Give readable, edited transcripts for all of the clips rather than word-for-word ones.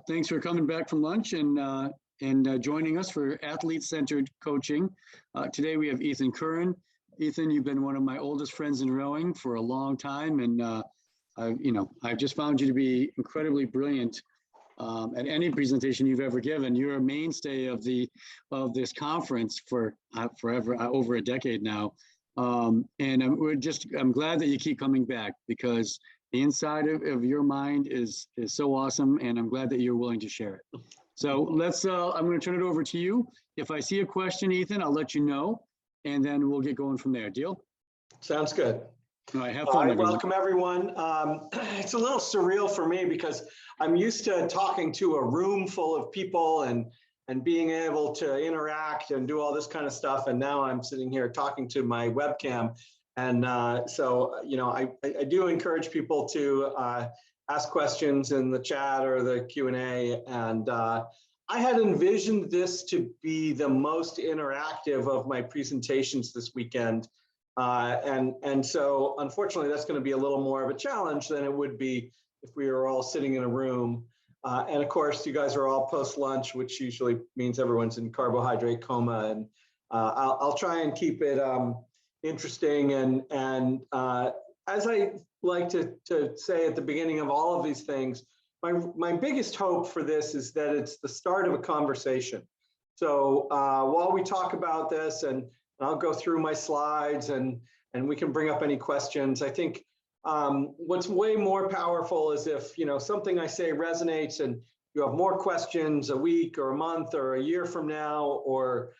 Thanks for coming back from lunch and joining us for athlete-centered coaching. Today we have Ethan Curran. Ethan, you've been one of my oldest friends in rowing for a long time, and I've just found you to be incredibly brilliant at any presentation you've ever given. You're a mainstay of this conference for forever, over a decade now. And I'm glad that you keep coming back, because the inside of your mind is so awesome, and I'm glad that you're willing to share it. So I'm going to turn it over to you. If I see a question, Ethan, I'll let you know, and then we'll get going from there. Deal? Sounds good. All right, have fun, everyone. Welcome, everyone. It's a little surreal for me because I'm used to talking to a room full of people and being able to interact and do all this kind of stuff. And now I'm sitting here talking to my webcam. And so, I do encourage people to ask questions in the chat or the Q&A. And I had envisioned this to be the most interactive of my presentations this weekend. And so, unfortunately, that's going to be a little more of a challenge than it would be if we were all sitting in a room. And of course, you guys are all post-lunch, which usually means everyone's in carbohydrate coma. And I'll try and keep it interesting. And as I like to say at the beginning of all of these things, my biggest hope for this is that it's the start of a conversation. So while we talk about this, and I'll go through my slides and we can bring up any questions, I think what's way more powerful is if something I say resonates and you have more questions a week or a month or a year from now, or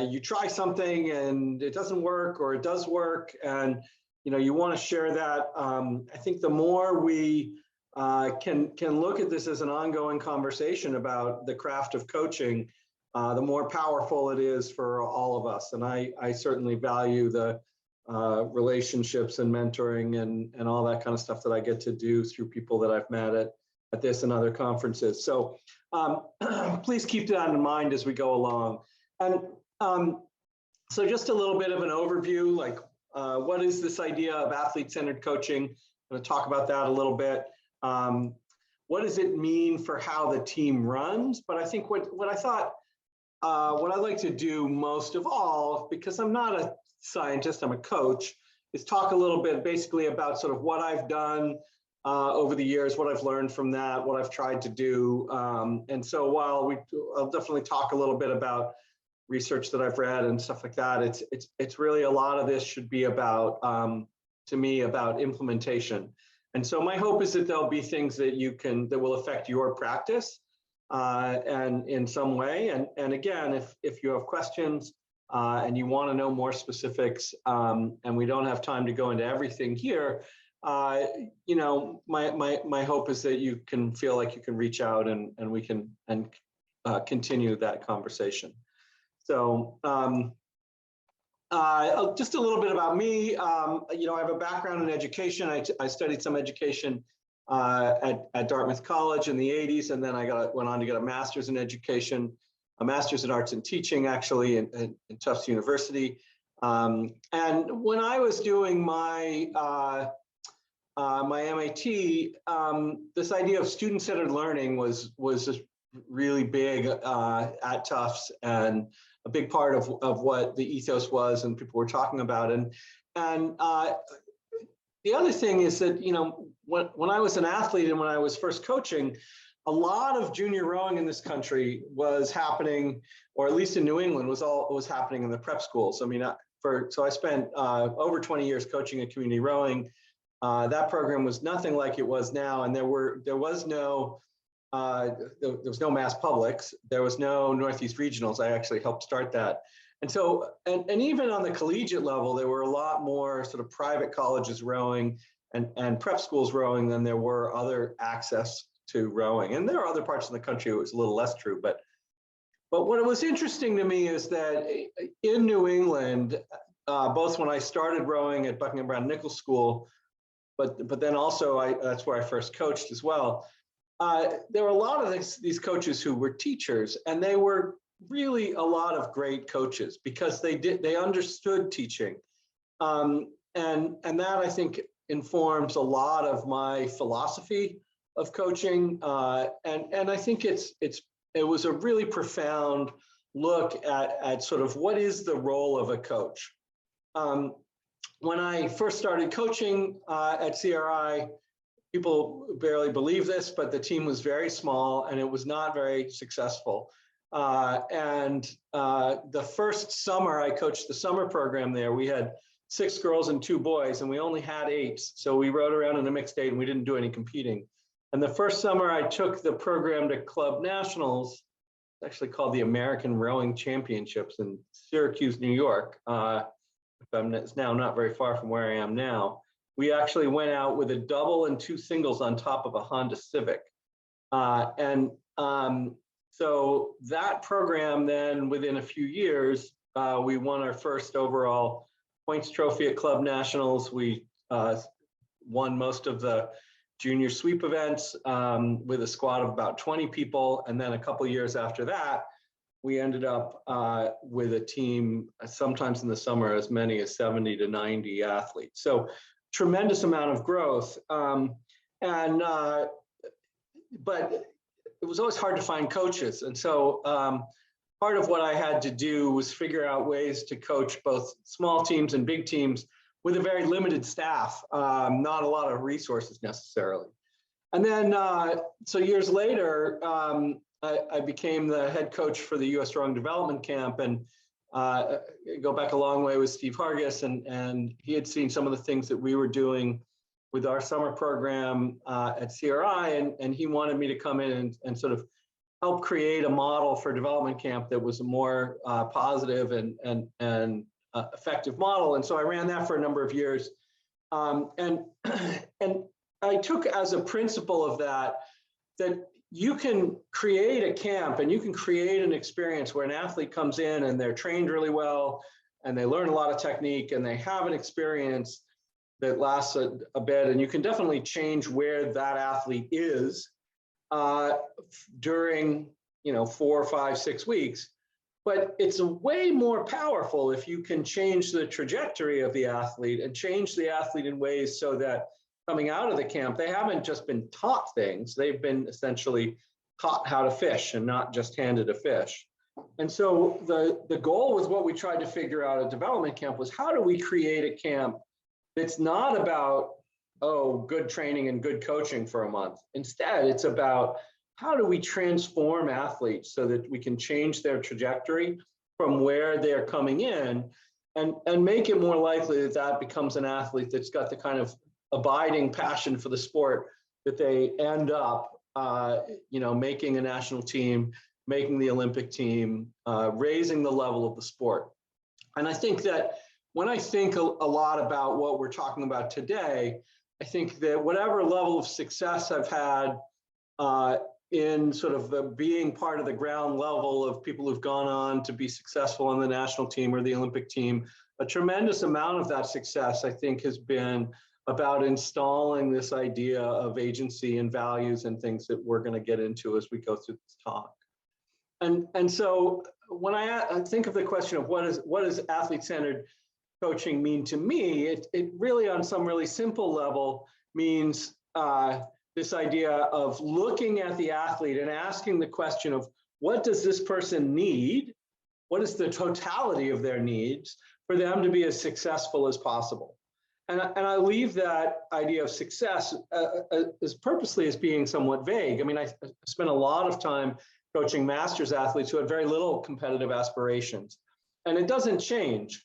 you try something and it doesn't work, or it does work, and you want to share that. I think the more we can look at this as an ongoing conversation about the craft of coaching, the more powerful it is for all of us. And I certainly value the relationships and mentoring and all that kind of stuff that I get to do through people that I've met at this and other conferences. So please keep that in mind as we go along. And so just a little bit of an overview, like what is this idea of athlete-centered coaching? I'm going to talk about that a little bit. What does it mean for how the team runs? But I think what I'd like to do most of all, because I'm not a scientist, I'm a coach, is talk a little bit basically about sort of what I've done over the years, what I've learned from that, what I've tried to do. And so while I'll definitely talk a little bit about research that I've read and stuff like that, it's really a lot of this should be about, to me, about implementation. And so my hope is that there'll be things that that will affect your practice and in some way. And again, if you have questions and you want to know more specifics, and we don't have time to go into everything here, my hope is that you can feel like you can reach out and we can continue that conversation. So just a little bit about me. I have a background in education. I studied some education at Dartmouth College in the 80s, and then I went on to get a master's in education, a master's in arts and teaching, actually, in Tufts University. And when I was doing my my MAT, this idea of student-centered learning was just really big at Tufts, and a big part of what the ethos was and people were talking about. And the other thing is that, when I was an athlete and when I was first coaching, a lot of junior rowing in this country was happening, or at least in New England, was happening in the prep schools. I mean, so I spent over 20 years coaching at community rowing. That program was nothing like it was now, and there was no Mass Publics, there was no Northeast Regionals. I actually helped start that. And so, and even on the collegiate level, there were a lot more sort of private colleges rowing and prep schools rowing than there were other access to rowing. And there are other parts of the country it was a little less true. But what was interesting to me is that in New England, both when I started rowing at Buckingham Brown Nichols School, but then also that's where I first coached as well. There were a lot of these coaches who were teachers, and they were really a lot of great coaches because they understood teaching, and that I think informs a lot of my philosophy of coaching, and I think it was a really profound look at sort of what is the role of a coach. When I first started coaching at CRI, people barely believe this, but the team was very small and it was not very successful. And the first summer I coached the summer program there, we had 6 girls and 2 boys, and we only had 8. So we rode around in a mixed 8 and we didn't do any competing. And the first summer I took the program to club nationals, it's actually called the American Rowing Championships in Syracuse, New York. It's now not very far from where I am now. We actually went out with a double and 2 singles on top of a Honda Civic. So that program then, within a few years, we won our first overall points trophy at club nationals. We won most of the junior sweep events with a squad of about 20 people. And then a couple of years after that, we ended up with a team, sometimes in the summer, as many as 70 to 90 athletes. So tremendous amount of growth. But it was always hard to find coaches. And so part of what I had to do was figure out ways to coach both small teams and big teams with a very limited staff, not a lot of resources necessarily. And then, so years later, I became the head coach for the U.S. Rowing Development Camp, and go back a long way with Steve Hargis, and he had seen some of the things that we were doing with our summer program at CRI, and he wanted me to come in and sort of help create a model for development camp that was a more positive and effective model. And so I ran that for a number of years, and I took as a principle of that you can create a camp and you can create an experience where an athlete comes in and they're trained really well and they learn a lot of technique and they have an experience that lasts a bit, and you can definitely change where that athlete is during 4, 5, 6 weeks. But it's way more powerful if you can change the trajectory of the athlete and change the athlete in ways so that coming out of the camp, they haven't just been taught things, they've been essentially taught how to fish and not just handed a fish. And so the goal with what we tried to figure out at development camp was, how do we create a camp that's not about, good training and good coaching for a month. Instead, it's about, how do we transform athletes so that we can change their trajectory from where they're coming in and make it more likely that that becomes an athlete that's got the kind of abiding passion for the sport that they end up, making a national team, making the Olympic team, raising the level of the sport. And I think that when I think a lot about what we're talking about today, I think that whatever level of success I've had in sort of the being part of the ground level of people who've gone on to be successful on the national team or the Olympic team, a tremendous amount of that success, I think, has been about installing this idea of agency and values and things that we're going to get into as we go through this talk. And so when I think of the question of what does athlete-centered coaching mean to me, it really, on some really simple level, means this idea of looking at the athlete and asking the question of, what does this person need? What is the totality of their needs for them to be as successful as possible? And I leave that idea of success as purposely as being somewhat vague. I mean, I spent a lot of time coaching masters athletes who had very little competitive aspirations, and it doesn't change.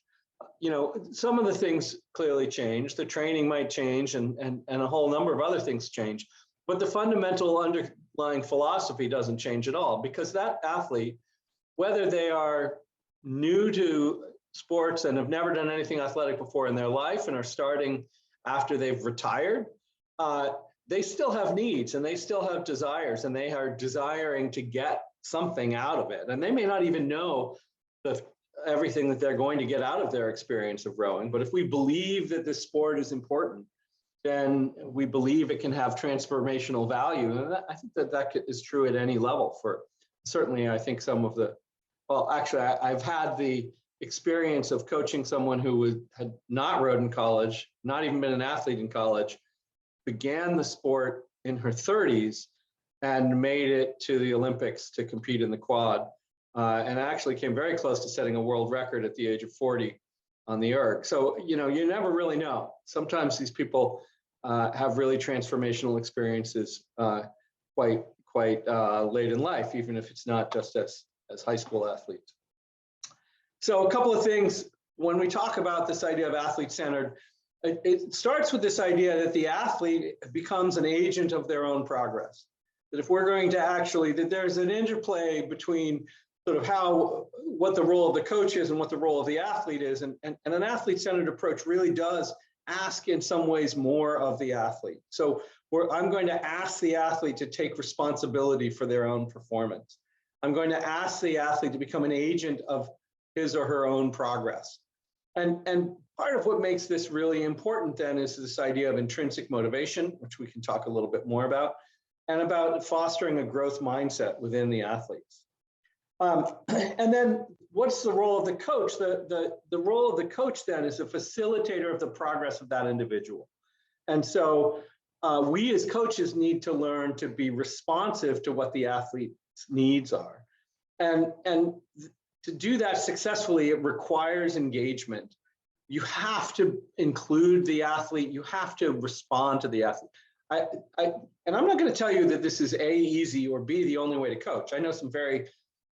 Some of the things clearly change, the training might change, and a whole number of other things change, but the fundamental underlying philosophy doesn't change at all, because that athlete, whether they are new to sports and have never done anything athletic before in their life and are starting after they've retired, they still have needs and they still have desires, and they are desiring to get something out of it. And they may not even know everything that they're going to get out of their experience of rowing. But if we believe that this sport is important, then we believe it can have transformational value. And I think that is true at any level. For certainly, I think I've had the experience of coaching someone who had not rowed in college, not even been an athlete in college, began the sport in her 30s and made it to the Olympics to compete in the quad. And actually came very close to setting a world record at the age of 40 on the erg. So, you never really know. Sometimes these people have really transformational experiences quite late in life, even if it's not just as high school athletes. So a couple of things when we talk about this idea of athlete-centered, it starts with this idea that the athlete becomes an agent of their own progress. That if we're going to that there's an interplay between sort of what the role of the coach is and what the role of the athlete is. And an athlete-centered approach really does ask in some ways more of the athlete. So I'm going to ask the athlete to take responsibility for their own performance. I'm going to ask the athlete to become an agent of his or her own progress. And part of what makes this really important then is this idea of intrinsic motivation, which we can talk a little bit more about, and about fostering a growth mindset within the athletes. And then what's the role of the coach? The role of the coach then is a facilitator of the progress of that individual. And so we as coaches need to learn to be responsive to what the athlete's needs are. And to do that successfully, it requires engagement. You have to include the athlete. You have to respond to the athlete. And I'm not going to tell you that this is A, easy, or B, the only way to coach. I know some very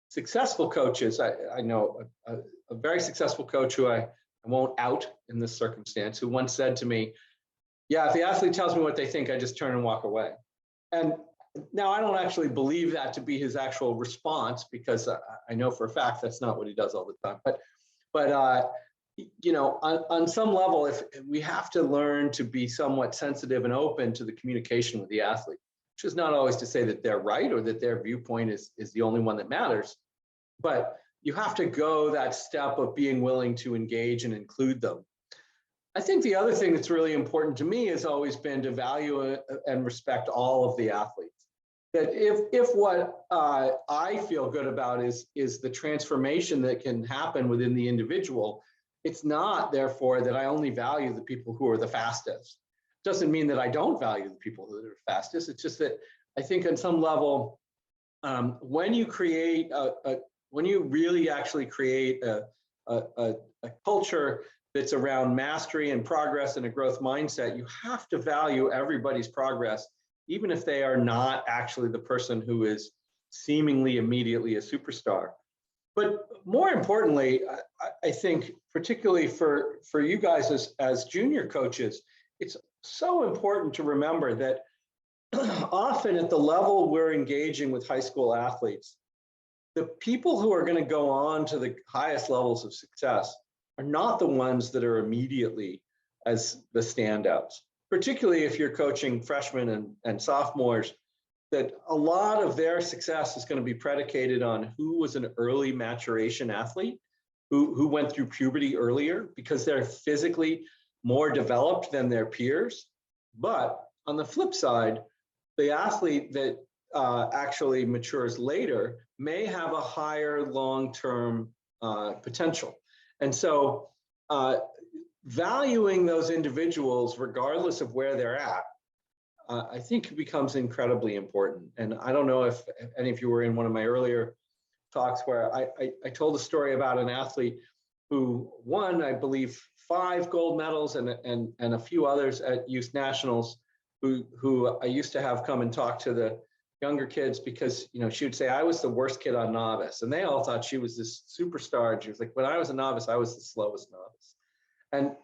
successful coaches. I know a very successful coach who I won't out in this circumstance, who once said to me, yeah, if the athlete tells me what they think, I just turn and walk away. And now I don't actually believe that to be his actual response, because I know for a fact that's not what he does all the time. But on some level, if we have to learn to be somewhat sensitive and open to the communication with the athlete, which is not always to say that they're right or that their viewpoint is the only one that matters, but you have to go that step of being willing to engage and include them. I think the other thing that's really important to me has always been to value and respect all of the athletes. That if what I feel good about is the transformation that can happen within the individual, it's not therefore that I only value the people who are the fastest. Doesn't mean that I don't value the people that are fastest. It's just that I think on some level, when you really actually create a culture that's around mastery and progress and a growth mindset, you have to value everybody's progress, even if they are not actually the person who is seemingly immediately a superstar. But more importantly, I think particularly for you guys as junior coaches, it's so important to remember that often at the level we're engaging with high school athletes, the people who are going to go on to the highest levels of success are not the ones that are immediately as the standouts, particularly if you're coaching freshmen and sophomores, that a lot of their success is going to be predicated on who was an early maturation athlete, who went through puberty earlier, because they're physically more developed than their peers. But on the flip side, the athlete that actually matures later may have a higher long-term potential. And so valuing those individuals, regardless of where they're at, I think becomes incredibly important. And I don't know if any of you were in one of my earlier talks where I told a story about an athlete who won, I believe, 5 gold medals and a few others at youth nationals, who I used to have come and talk to the younger kids, because she would say I was the worst kid on novice, and they all thought she was this superstar. And she was like, when I was a novice, I was the slowest novice. And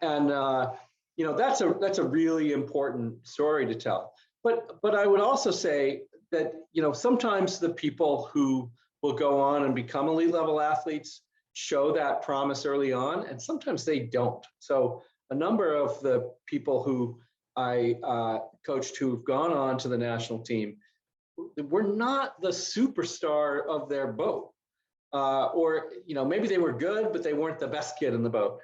that's a really important story to tell. But I would also say that sometimes the people who will go on and become elite level athletes show that promise early on, and sometimes they don't. So a number of the people who I coached who've gone on to the national team were not the superstar of their boat, or maybe they were good, but they weren't the best kid in the boat.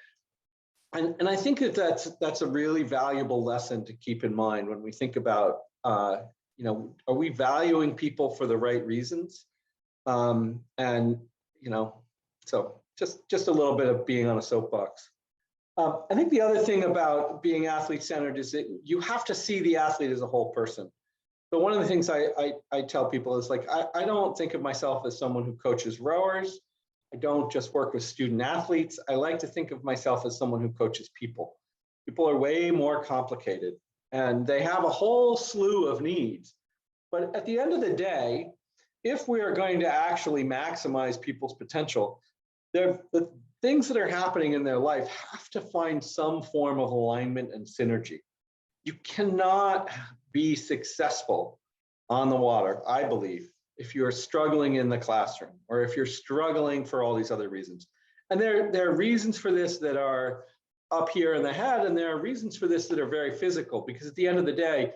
And I think that's a really valuable lesson to keep in mind when we think about are we valuing people for the right reasons? So just a little bit of being on a soapbox. I think the other thing about being athlete-centered is that you have to see the athlete as a whole person. So one of the things I tell people is like, I don't think of myself as someone who coaches rowers. I don't just work with student athletes. I like to think of myself as someone who coaches people. People are way more complicated and they have a whole slew of needs. But at the end of the day, if we are going to actually maximize people's potential, the things that are happening in their life have to find some form of alignment and synergy. You cannot be successful on the water, I believe, if you're struggling in the classroom or if you're struggling for all these other reasons. And there are reasons for this that are up here in the head, and there are reasons for this that are very physical, because at the end of the day,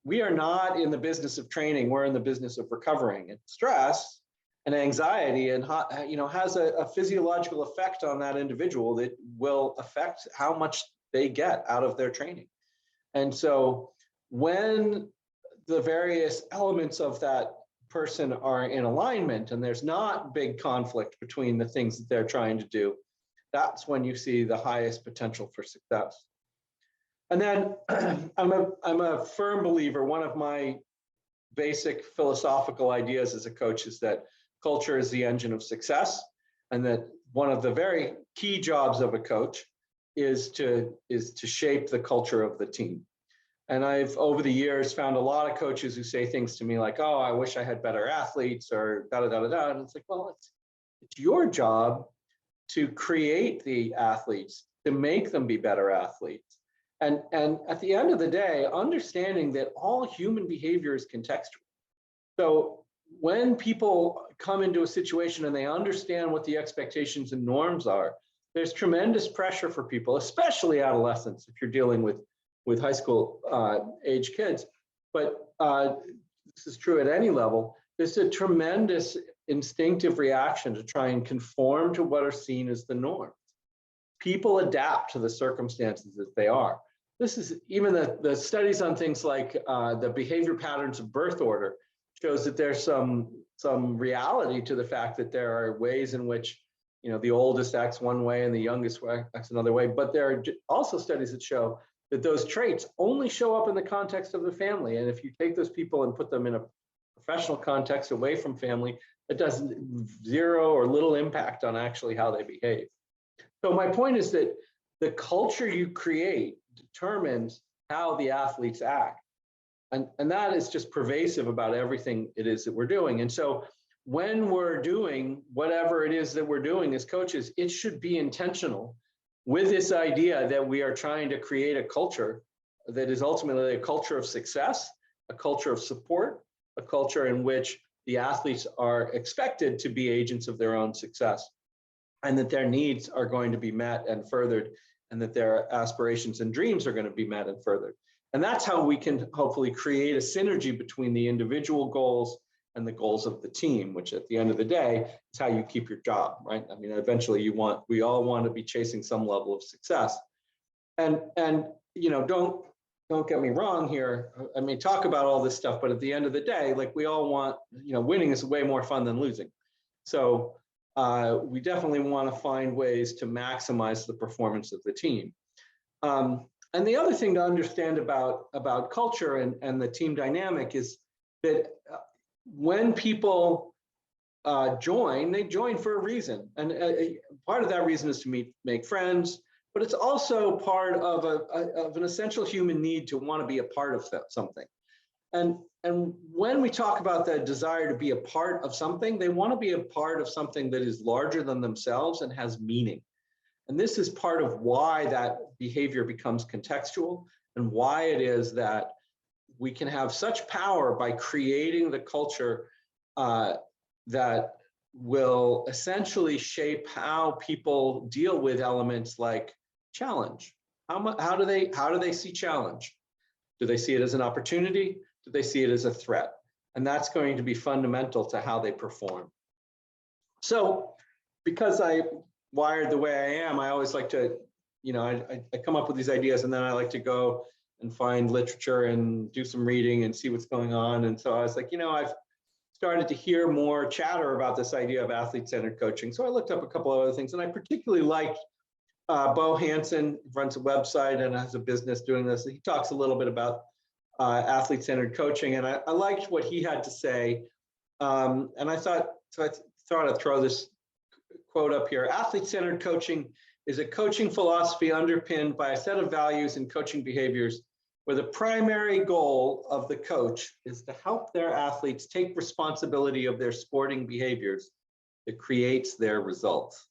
we are not in the business of training, we're in the business of recovering. And stress and anxiety and has a physiological effect on that individual that will affect how much they get out of their training. And so when the various elements of that person are in alignment and there's not big conflict between the things that they're trying to do, that's when you see the highest potential for success. And then I'm a firm believer, one of my basic philosophical ideas as a coach is that culture is the engine of success, and that one of the very key jobs of a coach is to shape the culture of the team. And I've, over the years, found a lot of coaches who say things to me like, oh, I wish I had better athletes, or da-da-da-da-da. And it's like, well, it's your job to create the athletes, to make them be better athletes. And at the end of the day, understanding that all human behavior is contextual. So when people come into a situation and they understand what the expectations and norms are, there's tremendous pressure for people, especially adolescents, if you're dealing with high school age kids. But this is true at any level. There's a tremendous instinctive reaction to try and conform to what are seen as the norms. People adapt to the circumstances that they are. This is even the studies on things like the behavior patterns of birth order shows that there's some reality to the fact that there are ways in which the oldest acts one way and the youngest acts another way. But there are also studies that show that those traits only show up in the context of the family. And if you take those people and put them in a professional context away from family, it does zero or little impact on actually how they behave. So my point is that the culture you create determines how the athletes act. And that is just pervasive about everything it is that we're doing. And so when we're doing whatever it is that we're doing as coaches, it should be intentional with this idea that we are trying to create a culture that is ultimately a culture of success, a culture of support, a culture in which the athletes are expected to be agents of their own success, and that their needs are going to be met and furthered, and that their aspirations and dreams are going to be met and furthered. And that's how we can hopefully create a synergy between the individual goals and the goals of the team, which at the end of the day is how you keep your job, right? I mean, eventually we all want to be chasing some level of success. And don't get me wrong here. I mean, talk about all this stuff, but at the end of the day, like we all want, winning is way more fun than losing. So we definitely want to find ways to maximize the performance of the team. And the other thing to understand about culture and the team dynamic is that when people join, they join for a reason. And part of that reason is to make friends, but it's also part of an essential human need to want to be a part of something. And when we talk about the desire to be a part of something, they want to be a part of something that is larger than themselves and has meaning. And this is part of why that behavior becomes contextual, and why it is that we can have such power by creating the culture that will essentially shape how people deal with elements like challenge. How do they see challenge? Do they see it as an opportunity? Do they see it as a threat? And that's going to be fundamental to how they perform. So because I wired the way I am, I always like to, I come up with these ideas, and then I like to go and find literature and do some reading and see what's going on. And so I was like, I've started to hear more chatter about this idea of athlete-centered coaching. So I looked up a couple of other things, and I particularly liked Bo Hansen, runs a website and has a business doing this. He talks a little bit about athlete-centered coaching, and I liked what he had to say. And I thought I'd throw this quote up here. Athlete-centered coaching is a coaching philosophy underpinned by a set of values and coaching behaviors where the primary goal of the coach is to help their athletes take responsibility of their sporting behaviors that creates their results.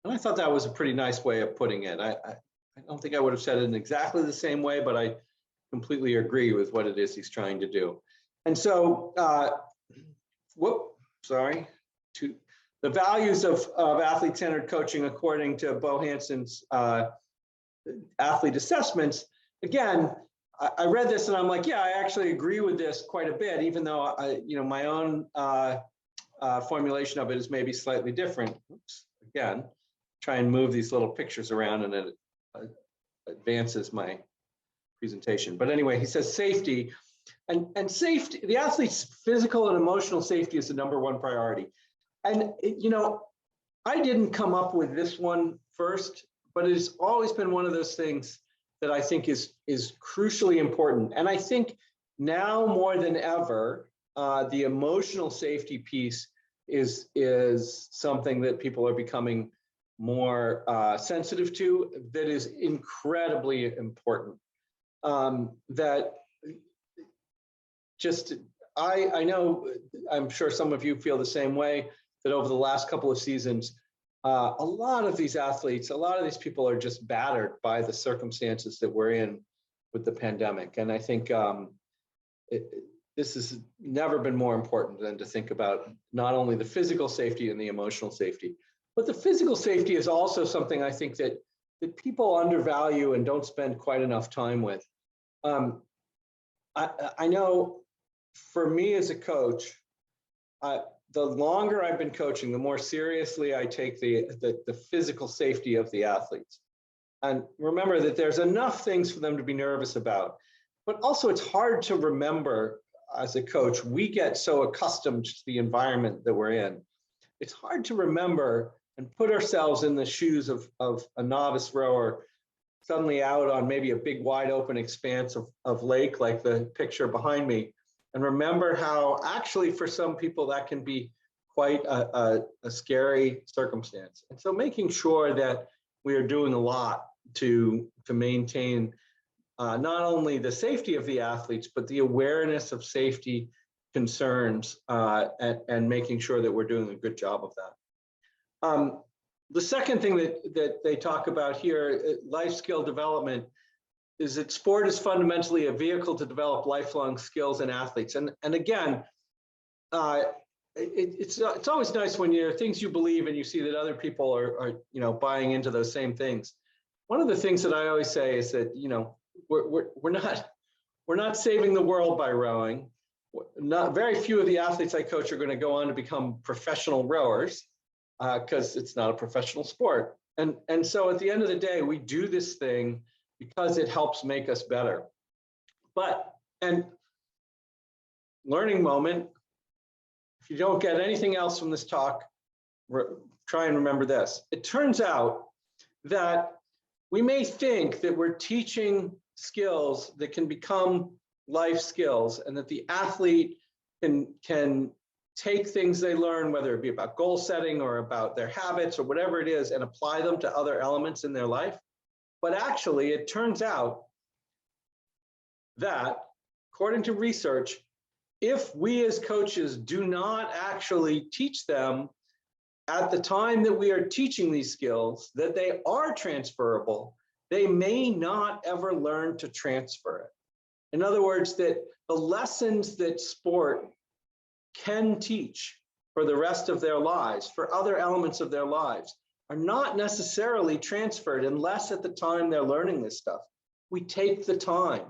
And I thought that was a pretty nice way of putting it. I don't think I would have said it in exactly the same way, but I completely agree with what it is he's trying to do. And so, the values of athlete-centered coaching, according to Bo Hansen's athlete assessments, again, I read this and I'm like, yeah, I actually agree with this quite a bit, even though my own formulation of it is maybe slightly different. Oops, again, try and move these little pictures around and it advances my presentation. But anyway, he says safety and safety, the athlete's physical and emotional safety is the #1 priority. And I didn't come up with this one first, but it's always been one of those things that I think is crucially important. And I think now more than ever, the emotional safety piece is something that people are becoming more sensitive to, that is incredibly important. That just, I know, I'm sure some of you feel the same way, that over the last couple of seasons, a lot of these athletes, a lot of these people are just battered by the circumstances that we're in with the pandemic. And I think this has never been more important than to think about not only the physical safety and the emotional safety, but the physical safety is also something I think that people undervalue and don't spend quite enough time with. I know for me as a coach, the longer I've been coaching, the more seriously I take the physical safety of the athletes. And remember that there's enough things for them to be nervous about, but also it's hard to remember as a coach. We get so accustomed to the environment that we're in. It's hard to remember and put ourselves in the shoes of a novice rower suddenly out on maybe a big wide open expanse of lake like the picture behind me, and remember how actually for some people that can be quite a scary circumstance. And so making sure that we are doing a lot to maintain not only the safety of the athletes, but the awareness of safety concerns and making sure that we're doing a good job of that. The second thing that they talk about here, life skill development, is that sport is fundamentally a vehicle to develop lifelong skills in athletes. And again, it's always nice when you're things you believe and you see that other people are buying into those same things. One of the things that I always say is that we're not saving the world by rowing. Very few of the athletes I coach are going to go on to become professional rowers because it's not a professional sport. And so at the end of the day, we do this thing because it helps make us better. And learning moment, if you don't get anything else from this talk, try and remember this. It turns out that we may think that we're teaching skills that can become life skills, and that the athlete can take things they learn, whether it be about goal setting or about their habits or whatever it is, and apply them to other elements in their life. But actually, it turns out that, according to research, if we as coaches do not actually teach them at the time that we are teaching these skills that they are transferable, they may not ever learn to transfer it. In other words, that the lessons that sport can teach for the rest of their lives, for other elements of their lives, are not necessarily transferred unless at the time they're learning this stuff, we take the time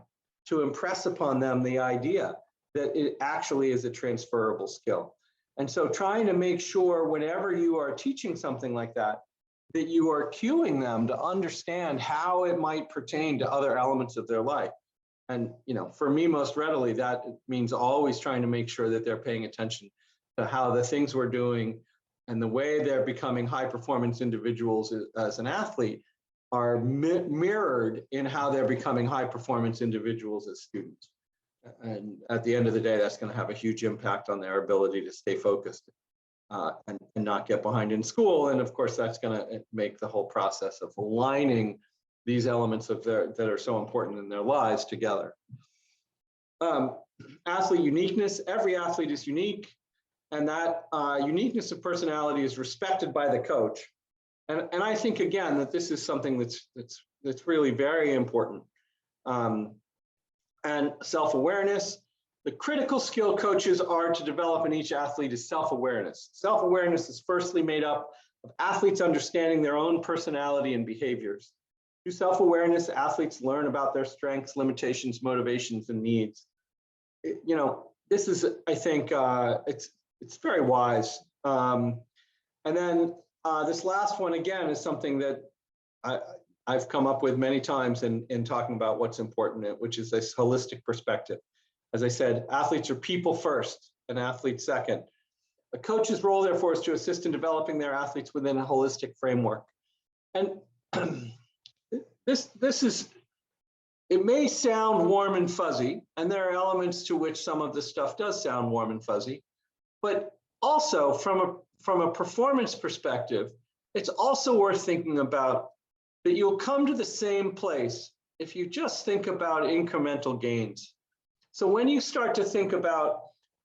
to impress upon them the idea that it actually is a transferable skill. And so trying to make sure whenever you are teaching something like that, that you are cueing them to understand how it might pertain to other elements of their life. And for me, most readily, that means always trying to make sure that they're paying attention to how the things we're doing and the way they're becoming high performance individuals as an athlete are mirrored in how they're becoming high performance individuals as students. And at the end of the day, that's going to have a huge impact on their ability to stay focused and not get behind in school. And of course, that's going to make the whole process of aligning these elements of that are so important in their lives together. Athlete uniqueness. Every athlete is unique, and that uniqueness of personality is respected by the coach. And I think, again, that this is something that's really very important. And self-awareness. The critical skill coaches are to develop in each athlete is self-awareness. Self-awareness is firstly made up of athletes understanding their own personality and behaviors. Through self-awareness, athletes learn about their strengths, limitations, motivations, and needs. This is, I think, it's very wise. And then this last one, again, is something that I've come up with many times in talking about what's important, which is this holistic perspective. As I said, athletes are people first and athletes second. A coach's role, therefore, is to assist in developing their athletes within a holistic framework. And this is, it may sound warm and fuzzy, and there are elements to which some of this stuff does sound warm and fuzzy, but also from a performance perspective, it's also worth thinking about that you'll come to the same place if you just think about incremental gains. So when you start to think about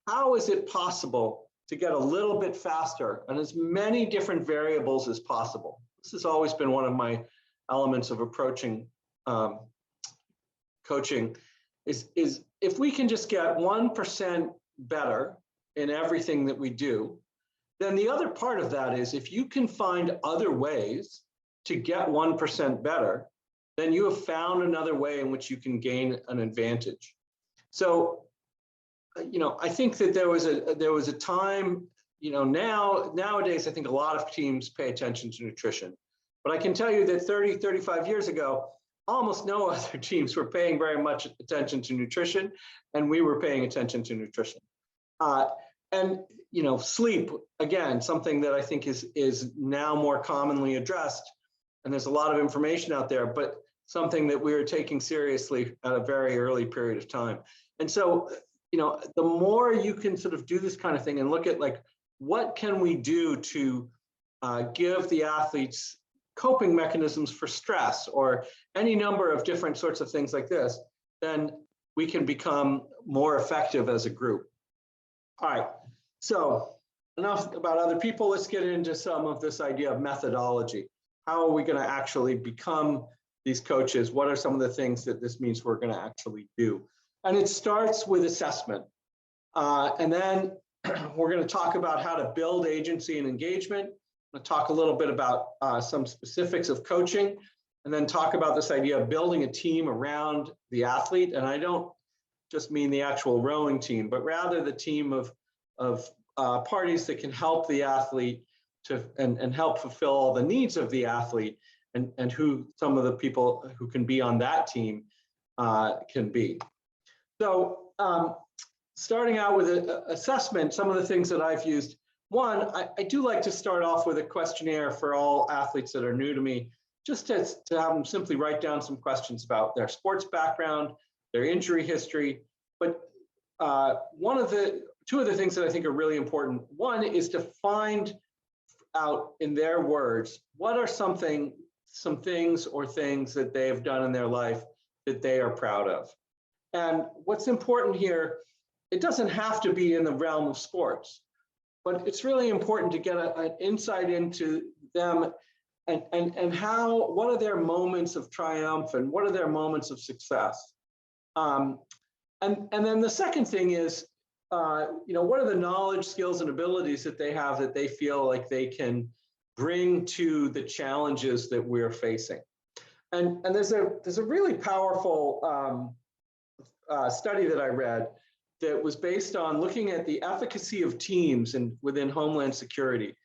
how is it possible to get a little bit faster and as many different variables as possible. This has always been one of my elements of approaching coaching is if we can just get 1% better in everything that we do, then the other part of that is if you can find other ways to get 1% better, then you have found another way in which you can gain an advantage. So, I think that there was a time, nowadays, I think a lot of teams pay attention to nutrition. But I can tell you that 30, 35 years ago, almost no other teams were paying very much attention to nutrition, and we were paying attention to nutrition. And sleep, again, something that I think is now more commonly addressed, and there's a lot of information out there, but something that we were taking seriously at a very early period of time. And so, the more you can sort of do this kind of thing and look at what can we do to give the athletes coping mechanisms for stress or any number of different sorts of things like this, then we can become more effective as a group. All right, so enough about other people. Let's get into some of this idea of methodology. How are we going to actually become these coaches? What are some of the things that this means we're going to actually do? And it starts with assessment. And then we're going to talk about how to build agency and engagement. I'm going to talk a little bit about some specifics of coaching, and then talk about this idea of building a team around the athlete. And I don't just mean the actual rowing team, but rather the team of parties that can help the athlete and help fulfill all the needs of the athlete, and who some of the people who can be on that team can be. So starting out with an assessment, some of the things that I've used. One, I do like to start off with a questionnaire for all athletes that are new to me, just to have them simply write down some questions about their sports background, their injury history. But two of the things that I think are really important. One is to find out in their words, what are some things that they have done in their life that they are proud of. And what's important here, it doesn't have to be in the realm of sports, but it's really important to get an insight into them and what are their moments of triumph and what are their moments of success. And then the second thing is, what are the knowledge, skills, and abilities that they have that they feel like they can bring to the challenges that we're facing. And there's a really powerful study that I read that was based on looking at the efficacy of teams within Homeland Security.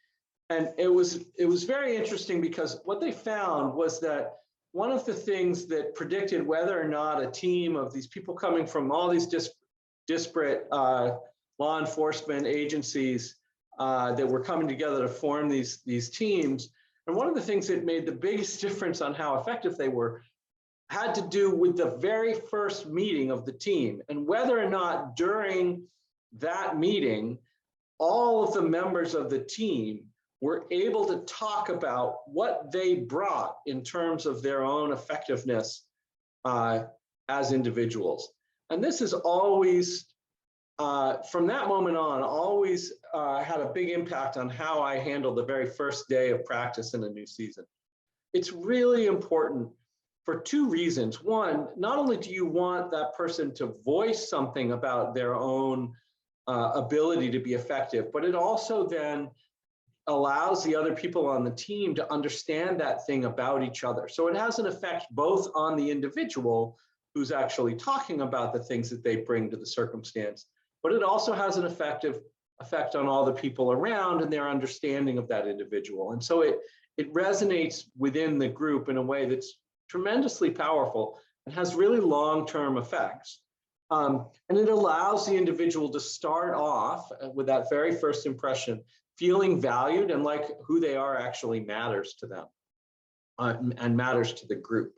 And it was very interesting because what they found was that one of the things that predicted whether or not a team of these people coming from all these disparate law enforcement agencies that were coming together to form these teams, and one of the things that made the biggest difference on how effective they were had to do with the very first meeting of the team and whether or not during that meeting, all of the members of the team were able to talk about what they brought in terms of their own effectiveness as individuals. And this is always, from that moment on, always had a big impact on how I handle the very first day of practice in a new season. It's really important for two reasons. One, not only do you want that person to voice something about their own ability to be effective, but it also then allows the other people on the team to understand that thing about each other. So it has an effect both on the individual who's actually talking about the things that they bring to the circumstance, but it also has an effect on all the people around and their understanding of that individual. And so it resonates within the group in a way that's tremendously powerful and has really long-term effects. And it allows the individual to start off with that very first impression, feeling valued and like who they are actually matters to them and matters to the group.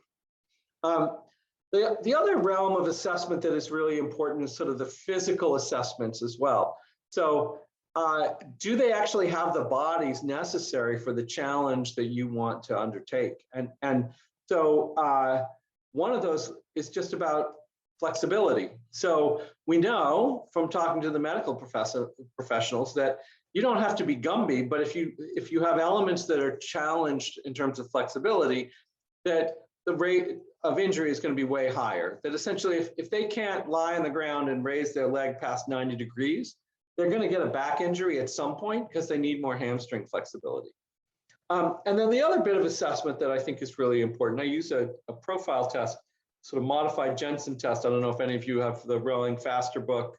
The other realm of assessment that is really important is sort of the physical assessments as well. So do they actually have the bodies necessary for the challenge that you want to undertake? And so one of those is just about flexibility. So we know from talking to the medical professionals that you don't have to be Gumby, but if you have elements that are challenged in terms of flexibility, that the rate of injury is going to be way higher. That essentially, if they can't lie on the ground and raise their leg past 90 degrees, they're going to get a back injury at some point because they need more hamstring flexibility. And then the other bit of assessment that I think is really important, I use a profile test, sort of modified Jensen test. I don't know if any of you have the Rowing Faster book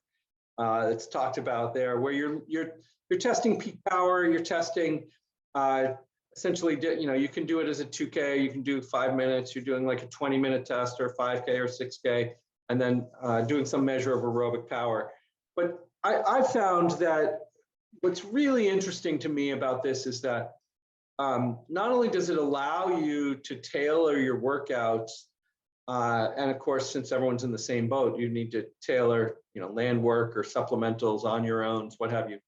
that's talked about there, where you're testing peak power, you're testing essentially, you can do it as a 2K, you can do 5 minutes, you're doing like a 20-minute test or 5K or 6K, and then doing some measure of aerobic power. But I found that what's really interesting to me about this is that not only does it allow you to tailor your workouts, and of course, since everyone's in the same boat, you need to tailor, land work or supplementals on your own, what have you,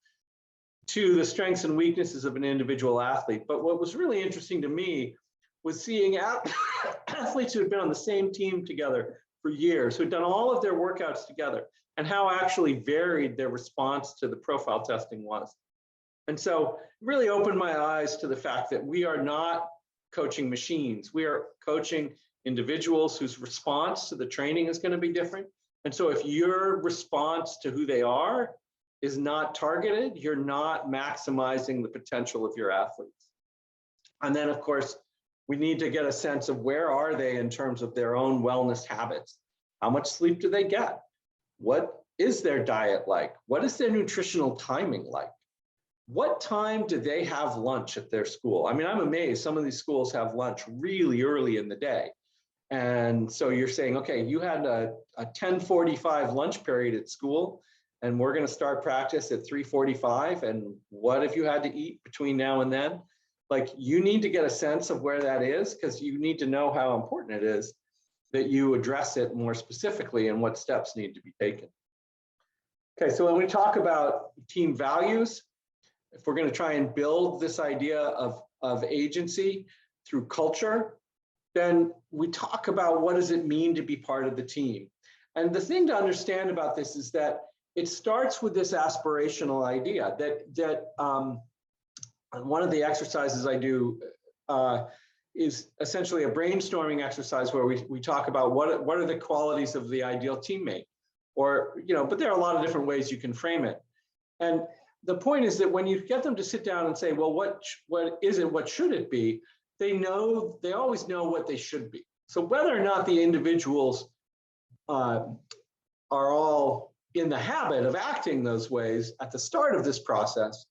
to the strengths and weaknesses of an individual athlete. But what was really interesting to me was seeing athletes who had been on the same team together for years, who had done all of their workouts together, and how actually varied their response to the profile testing was. And so it really opened my eyes to the fact that we are not coaching machines. We are coaching individuals whose response to the training is going to be different. And so if your response to who they are is not targeted, you're not maximizing the potential of your athletes. And then, of course, we need to get a sense of where are they in terms of their own wellness habits. How much sleep do they get? What is their diet like? What is their nutritional timing like? What time do they have lunch at their school? I mean, I'm amazed. Some of these schools have lunch really early in the day. And so you're saying, okay, you had a 10:45 lunch period at school, and we're going to start practice at 3:45. And what if you had to eat between now and then? Like, you need to get a sense of where that is, because you need to know how important it is that you address it more specifically and what steps need to be taken. Okay, so when we talk about team values, if we're going to try and build this idea of agency through culture, then we talk about what does it mean to be part of the team. And the thing to understand about this is that it starts with this aspirational idea that one of the exercises I do is essentially a brainstorming exercise where we talk about what are the qualities of the ideal teammate, or, but there are a lot of different ways you can frame it. And the point is that when you get them to sit down and say, well, what is it, what should it be? They always know what they should be. So whether or not the individuals are all in the habit of acting those ways at the start of this process,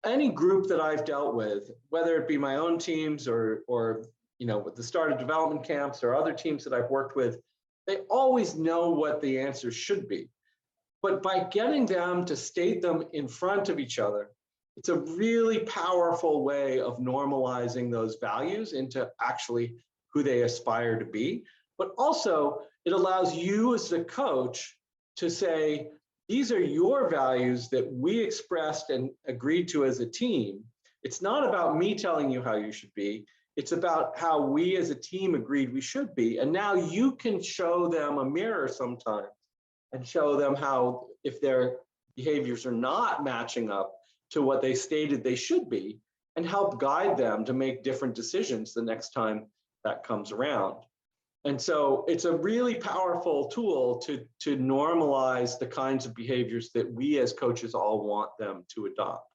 any group that I've dealt with, whether it be my own teams or with the start of development camps or other teams that I've worked with, they always know what the answers should be. But by getting them to state them in front of each other, it's a really powerful way of normalizing those values into actually who they aspire to be. but also it allows you as the coach to say, these are your values that we expressed and agreed to as a team. It's not about me telling you how you should be. It's about how we as a team agreed we should be. And now you can show them a mirror sometimes and show them how, if their behaviors are not matching up to what they stated they should be, and help guide them to make different decisions the next time that comes around. And so it's a really powerful tool to normalize the kinds of behaviors that we as coaches all want them to adopt.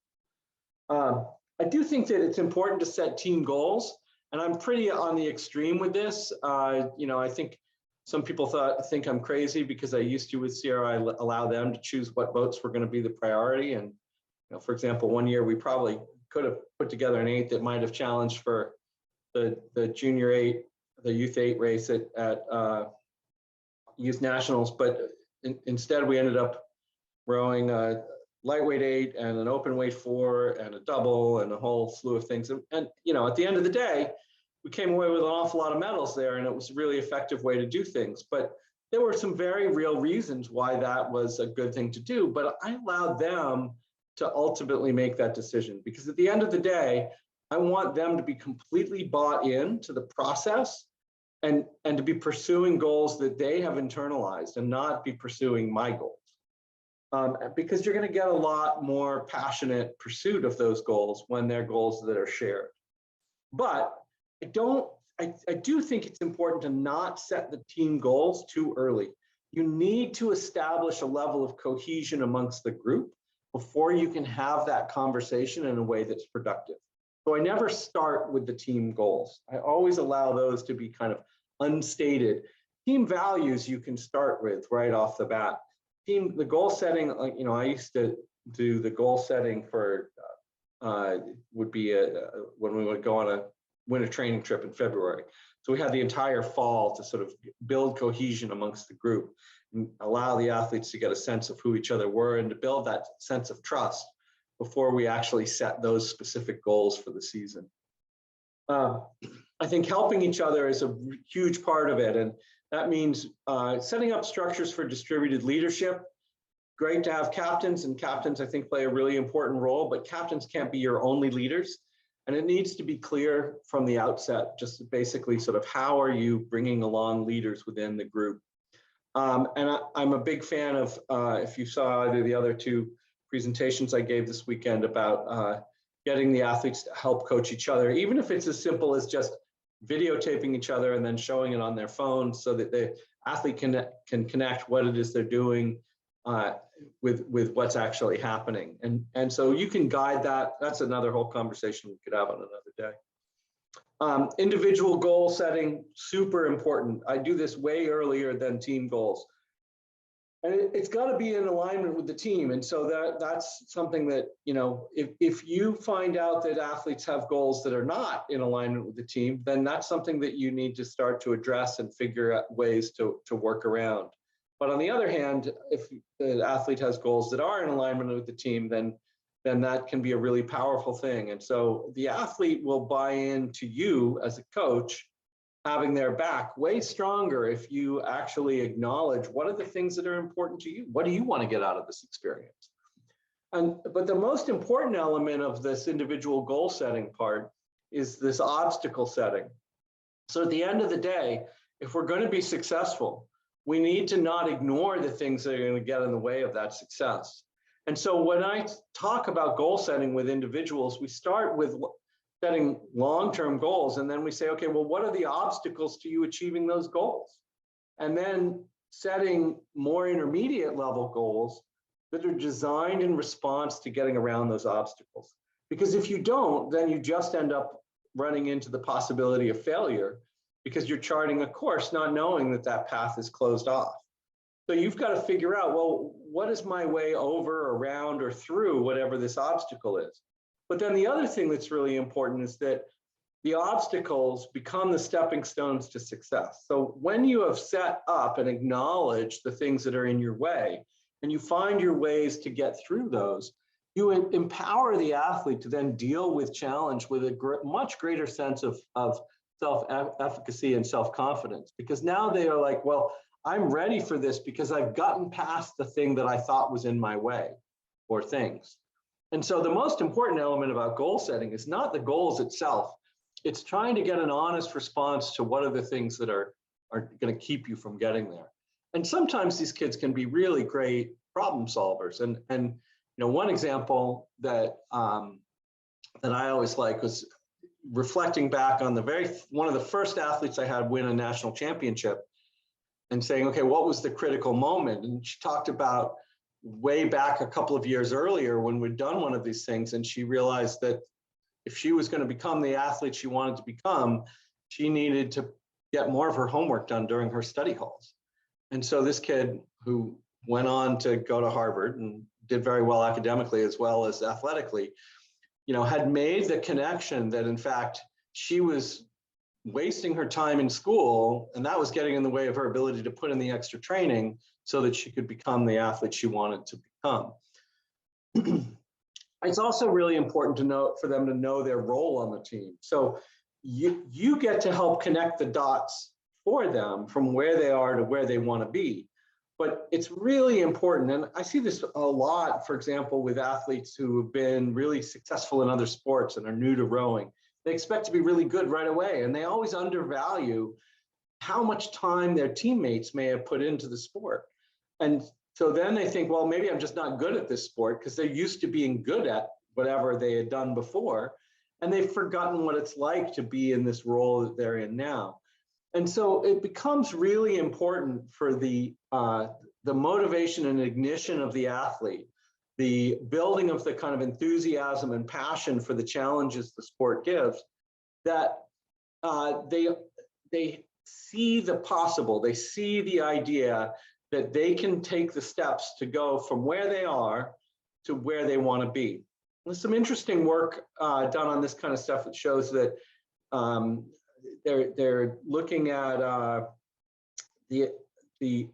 I do think that it's important to set team goals, and I'm pretty on the extreme with this. I think some people think I'm crazy because I used to with CRI allow them to choose what votes were going to be the priority. And for example, one year we probably could have put together an 8 that might have challenged for the junior 8, the youth 8 race at youth nationals, but instead we ended up rowing a lightweight 8 and an open weight 4 and a double and a whole slew of things. And at the end of the day, we came away with an awful lot of medals there, and it was a really effective way to do things. But there were some very real reasons why that was a good thing to do. But I allowed them to ultimately make that decision, because at the end of the day, I want them to be completely bought into the process and to be pursuing goals that they have internalized and not be pursuing my goals. Because you're going to get a lot more passionate pursuit of those goals when they're goals that are shared. But I do think it's important to not set the team goals too early. You need to establish a level of cohesion amongst the group before you can have that conversation in a way that's productive. So I never start with the team goals. I always allow those to be kind of unstated. Team values you can start with right off the bat. The goal setting, I used to do the goal setting for, would be when we would go on a winter training trip in February. So we had the entire fall to sort of build cohesion amongst the group and allow the athletes to get a sense of who each other were and to build that sense of trust before we actually set those specific goals for the season. I think helping each other is a huge part of it. And that means setting up structures for distributed leadership. Great to have captains, and captains I think play a really important role, but captains can't be your only leaders. And it needs to be clear from the outset, just basically sort of how are you bringing along leaders within the group. And I'm a big fan of, if you saw either the other 2 presentations I gave this weekend about getting the athletes to help coach each other, even if it's as simple as just videotaping each other and then showing it on their phone so that the athlete can connect what it is they're doing with what's actually happening. And so you can guide that. That's another whole conversation we could have on another day. Individual goal setting, super important. I do this way earlier than team goals. And it's got to be in alignment with the team. And so that's something that, if you find out that athletes have goals that are not in alignment with the team, then that's something that you need to start to address and figure out ways to work around. But on the other hand, if the athlete has goals that are in alignment with the team, then that can be a really powerful thing. And so the athlete will buy into you as a coach, having their back way stronger if you actually acknowledge what are the things that are important to you. What do you want to get out of this experience? But the most important element of this individual goal setting part is this obstacle setting. So at the end of the day, if we're going to be successful, we need to not ignore the things that are going to get in the way of that success. And so when I talk about goal setting with individuals, we start with setting long-term goals, and then we say, okay, well, what are the obstacles to you achieving those goals? And then setting more intermediate level goals that are designed in response to getting around those obstacles. Because if you don't, then you just end up running into the possibility of failure because you're charting a course not knowing that that path is closed off. So you've got to figure out, well, what is my way over, around, or through whatever this obstacle is? But then the other thing that's really important is that the obstacles become the stepping stones to success. So when you have set up and acknowledged the things that are in your way, and you find your ways to get through those, you empower the athlete to then deal with challenge with a much greater sense of self-efficacy and self-confidence, because now they are like, well, I'm ready for this because I've gotten past the thing that I thought was in my way or things. And so the most important element about goal setting is not the goals itself. It's trying to get an honest response to what are the things that are going to keep you from getting there. And sometimes these kids can be really great problem solvers. And one example that that I always like was reflecting back on one of the first athletes I had win a national championship and saying, okay, what was the critical moment? And she talked about way back a couple of years earlier when we'd done one of these things, and she realized that if she was going to become the athlete she wanted to become, she needed to get more of her homework done during her study halls. And so this kid, who went on to go to Harvard and did very well academically as well as athletically, had made the connection that in fact she was wasting her time in school, and that was getting in the way of her ability to put in the extra training so that she could become the athlete she wanted to become. It's also really important to know for them to know their role on the team. So you get to help connect the dots for them from where they are to where they want to be. But it's really important, and I see this a lot, for example, with athletes who have been really successful in other sports and are new to rowing. They expect to be really good right away, and they always undervalue how much time their teammates may have put into the sport. And so then they think, well, maybe I'm just not good at this sport, because they're used to being good at whatever they had done before, and they've forgotten what it's like to be in this role that they're in now. And so it becomes really important for the motivation and ignition of the athlete, the building of the kind of enthusiasm and passion for the challenges the sport gives, that they see the possible, they see the idea that they can take the steps to go from where they are to where they want to be. There's some interesting work done on this kind of stuff that shows that they're looking at the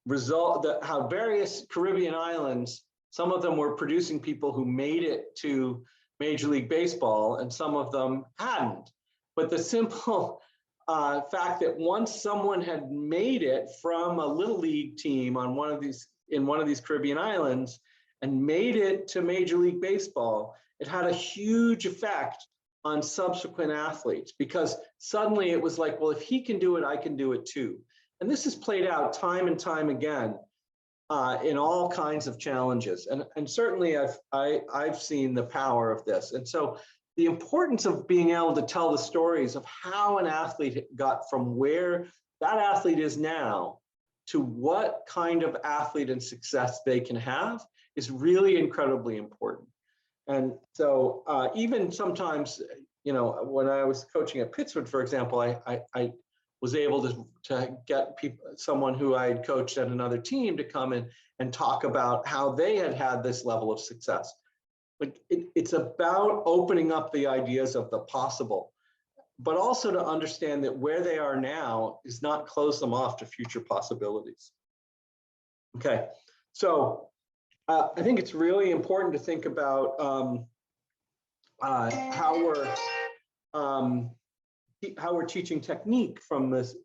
result, how various Caribbean islands, some of them were producing people who made it to Major League Baseball, and some of them hadn't. But the simple fact that once someone had made it from a little league team on one of these Caribbean islands and made it to Major League Baseball, it had a huge effect on subsequent athletes, because suddenly it was like, well, if he can do it, I can do it too. And this is played out time and time again in all kinds of challenges. And certainly I've seen the power of this. And so the importance of being able to tell the stories of how an athlete got from where that athlete is now to what kind of athlete and success they can have is really incredibly important. And so even sometimes, when I was coaching at Pittsburgh, for example, I was able to get someone who I had coached at another team to come in and talk about how they had this level of success. Like it's about opening up the ideas of the possible, but also to understand that where they are now is not close them off to future possibilities. Okay, so I think it's really important to think about how we're teaching technique from this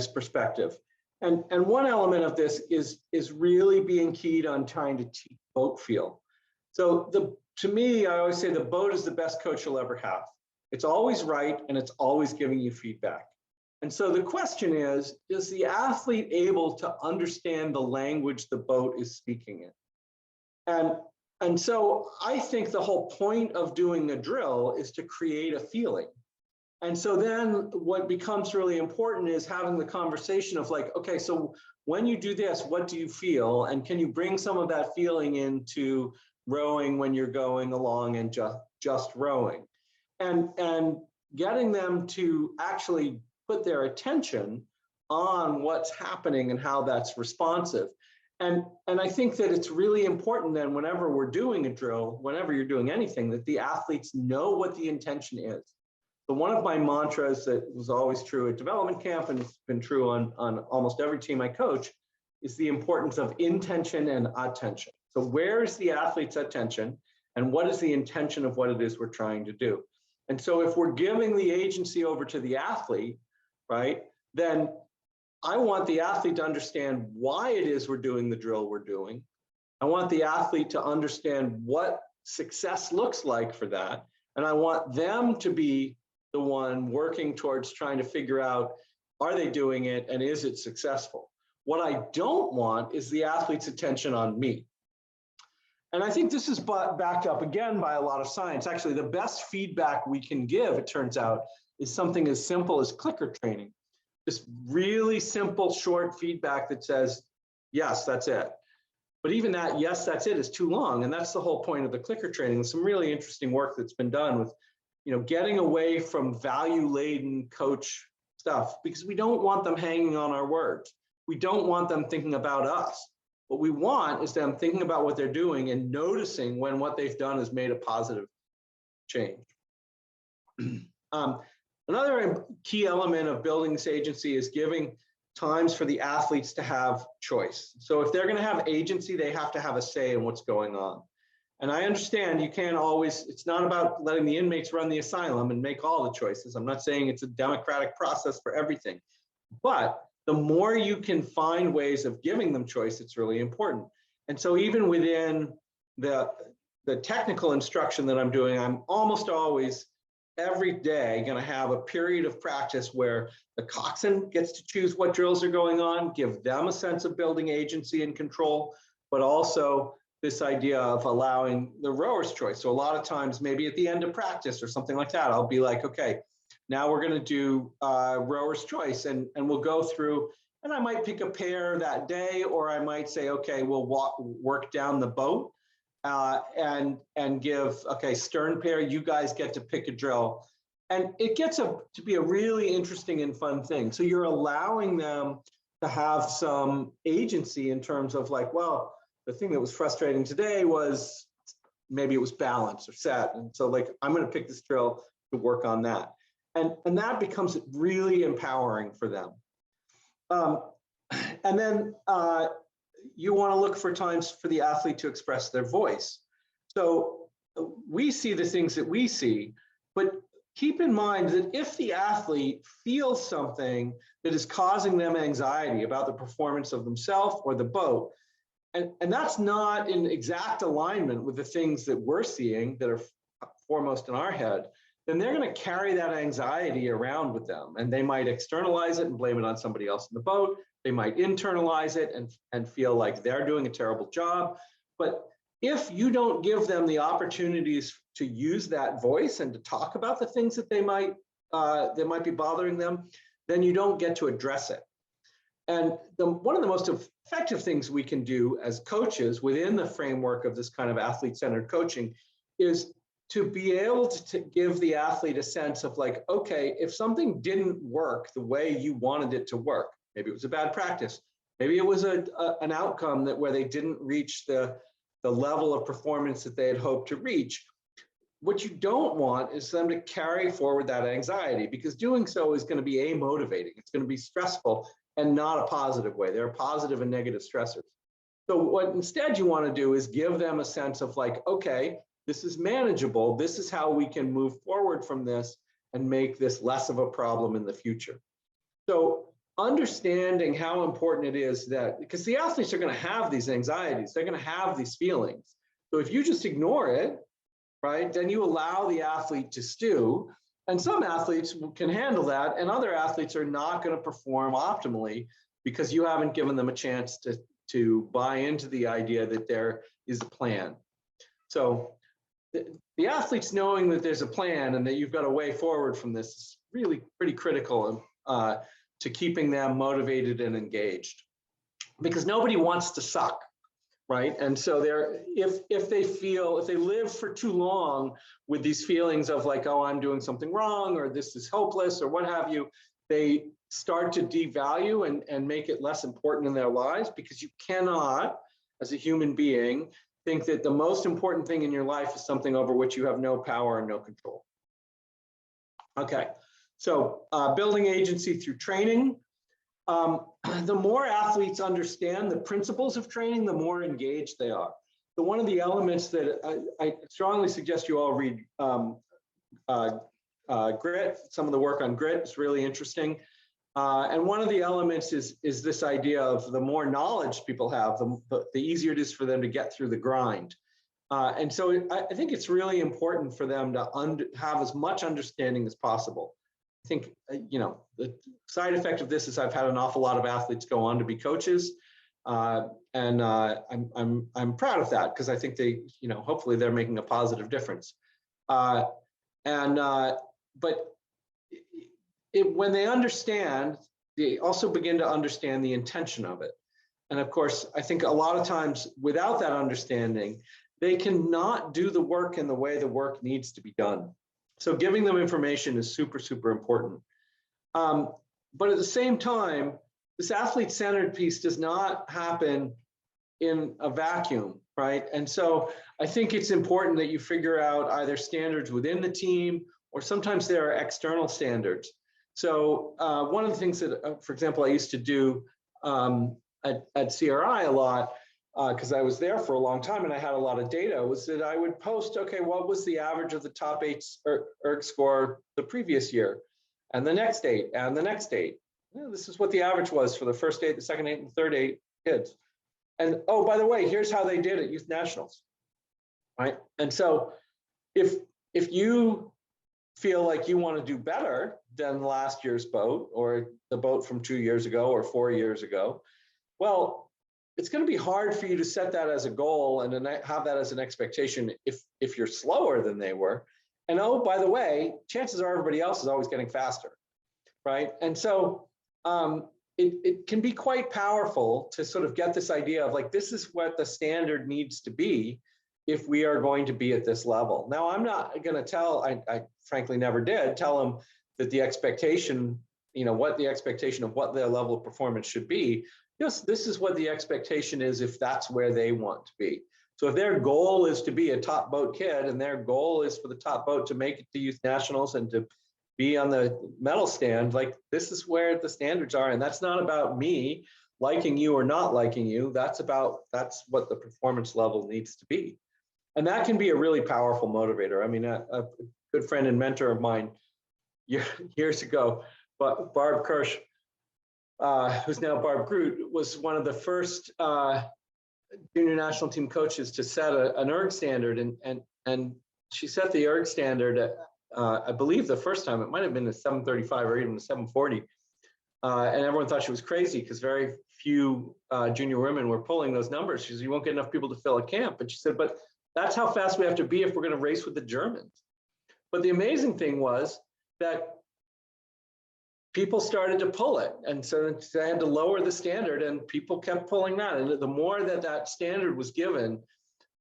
perspective. And one element of this is really being keyed on trying to teach boat feel. So to me, I always say the boat is the best coach you'll ever have. It's always right, and it's always giving you feedback. And so the question is the athlete able to understand the language the boat is speaking in? And so I think the whole point of doing a drill is to create a feeling. And so then what becomes really important is having the conversation of like, okay, so when you do this, what do you feel? And can you bring some of that feeling into rowing when you're going along and just rowing? And getting them to actually put their attention on what's happening and how that's responsive. And I think that it's really important then whenever we're doing a drill, whenever you're doing anything, that the athletes know what the intention is. So one of my mantras that was always true at development camp, and it's been true on almost every team I coach, is the importance of intention and attention. So where is the athlete's attention, and what is the intention of what it is we're trying to do? And so if we're giving the agency over to the athlete, right, then I want the athlete to understand why it is we're doing the drill we're doing. I want the athlete to understand what success looks like for that. And I want them to be the one working towards trying to figure out, are they doing it and is it successful? What I don't want is the athlete's attention on me. And I think this is backed up again by a lot of science. Actually, the best feedback we can give, it turns out, is something as simple as clicker training. Just really simple, short feedback that says, yes, that's it. But even that, yes, that's it, is too long. And that's the whole point of the clicker training. There's some really interesting work that's been done with, getting away from value-laden coach stuff, because we don't want them hanging on our words. We don't want them thinking about us. What we want is them thinking about what they're doing and noticing when what they've done has made a positive change. Another key element of building this agency is giving times for the athletes to have choice. So if they're going to have agency, they have to have a say in what's going on. And I understand you can't always, it's not about letting the inmates run the asylum and make all the choices. I'm not saying it's a democratic process for everything, but the more you can find ways of giving them choice, it's really important. And so even within the technical instruction that I'm doing, I'm almost always every day going to have a period of practice where the coxswain gets to choose what drills are going on, give them a sense of building agency and control, but also this idea of allowing the rower's choice. So a lot of times, maybe at the end of practice or something like that, I'll be like, okay, now we're going to do rower's choice, and we'll go through, and I might pick a pair that day, or I might say, okay, we'll work down the boat and give, okay, stern pair, you guys get to pick a drill. And it gets to be a really interesting and fun thing. So you're allowing them to have some agency in terms of like, well, the thing that was frustrating today was maybe it was balance or set. And so like, I'm going to pick this drill to work on that. And that becomes really empowering for them. And then you want to look for times for the athlete to express their voice. So we see the things that we see, but keep in mind that if the athlete feels something that is causing them anxiety about the performance of themselves or the boat, and that's not in exact alignment with the things that we're seeing that are foremost in our head, then they're going to carry that anxiety around with them. And they might externalize it and blame it on somebody else in the boat. They might internalize it and feel like they're doing a terrible job. But if you don't give them the opportunities to use that voice and to talk about the things that they might be bothering them, then you don't get to address it. And one of the most effective things we can do as coaches within the framework of this kind of athlete-centered coaching is to be able to give the athlete a sense of like, okay, if something didn't work the way you wanted it to work, maybe it was a bad practice, maybe it was an outcome where they didn't reach the level of performance that they had hoped to reach. What you don't want is them to carry forward that anxiety, because doing so is going to be amotivating. It's going to be stressful and not a positive way. There are positive and negative stressors. So what instead you want to do is give them a sense of like, okay, this is manageable. This is how we can move forward from this and make this less of a problem in the future. So understanding how important it is that, because the athletes are going to have these anxieties, they're going to have these feelings. So if you just ignore it, right, then you allow the athlete to stew. And some athletes can handle that, and other athletes are not going to perform optimally because you haven't given them a chance to buy into the idea that there is a plan. So the athletes knowing that there's a plan and that you've got a way forward from this is really pretty critical to keeping them motivated and engaged, because nobody wants to suck, right? And so if they live for too long with these feelings of like, oh, I'm doing something wrong, or this is hopeless, or what have you, they start to devalue and make it less important in their lives, because you cannot, as a human being, think that the most important thing in your life is something over which you have no power and no control. Okay, so building agency through training. The more athletes understand the principles of training, the more engaged they are. So one of the elements that I strongly suggest you all read grit. Some of the work on grit is really interesting. And one of the elements is this idea of the more knowledge people have, the easier it is for them to get through the grind. And so I think it's really important for them to have as much understanding as possible. I think, the side effect of this is I've had an awful lot of athletes go on to be coaches. And I'm proud of that because I think they, hopefully they're making a positive difference. But when they understand, they also begin to understand the intention of it. And of course, I think a lot of times without that understanding, they cannot do the work in the way the work needs to be done. So giving them information is super, super important. But at the same time, this athlete-centered piece does not happen in a vacuum, right? And so I think it's important that you figure out either standards within the team, or sometimes there are external standards. So one of the things that, for example, I used to do at CRI a lot, because I was there for a long time and I had a lot of data, was that I would post, okay, what was the average of the top 8 ERG score the previous year, and the next 8, and the next 8. This is what the average was for the first 8, the second 8, and the third 8 kids. And oh, by the way, here's how they did at Youth Nationals, right? And so if you feel like you want to do better than last year's boat, or the boat from 2 years ago or 4 years ago, well, it's going to be hard for you to set that as a goal and then have that as an expectation if you're slower than they were. And oh, by the way, chances are everybody else is always getting faster, right? And so it can be quite powerful to sort of get this idea of like, this is what the standard needs to be if we are going to be at this level. Now, I'm not going to tell, I frankly never did tell them that the expectation, what the expectation of what their level of performance should be. Yes, this is what the expectation is if that's where they want to be. So if their goal is to be a top boat kid and their goal is for the top boat to make it to Youth Nationals and to be on the medal stand, like this is where the standards are. And that's not about me liking you or not liking you. That's what the performance level needs to be. And that can be a really powerful motivator. I mean, a good friend and mentor of mine years ago, but Barb Kirsch, who's now Barb Groot, was one of the first junior national team coaches to set an ERG standard. And she set the ERG standard at, I believe the first time, it might have been a 735 or even a 740. And everyone thought she was crazy because very few junior women were pulling those numbers. She said, you won't get enough people to fill a camp. And she said, but that's how fast we have to be if we're going to race with the Germans. But the amazing thing was that people started to pull it. And so they had to lower the standard and people kept pulling that. And the more that standard was given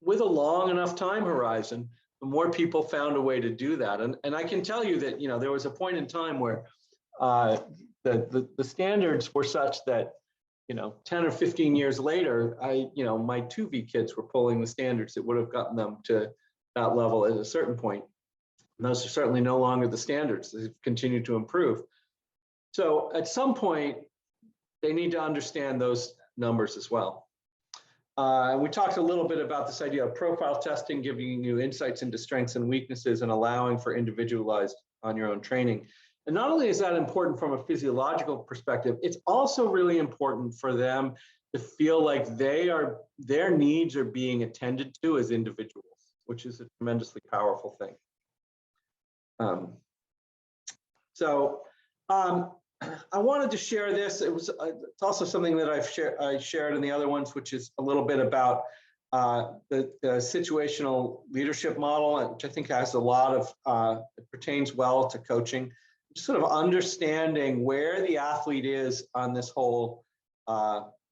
with a long enough time horizon, the more people found a way to do that. And I can tell you that, there was a point in time where the standards were such that, 10 or 15 years later, my 2V kids were pulling the standards that would have gotten them to that level at a certain point. And those are certainly no longer the standards. They've continued to improve. So at some point, they need to understand those numbers as well. We talked a little bit about this idea of profile testing, giving you insights into strengths and weaknesses and allowing for individualized on your own training. And not only is that important from a physiological perspective, it's also really important for them to feel like their needs are being attended to as individuals, which is a tremendously powerful thing. I wanted to share this. It's also something that I shared in the other ones, which is a little bit about the situational leadership model, which I think has a lot of, it pertains well to coaching, just sort of understanding where the athlete is on this whole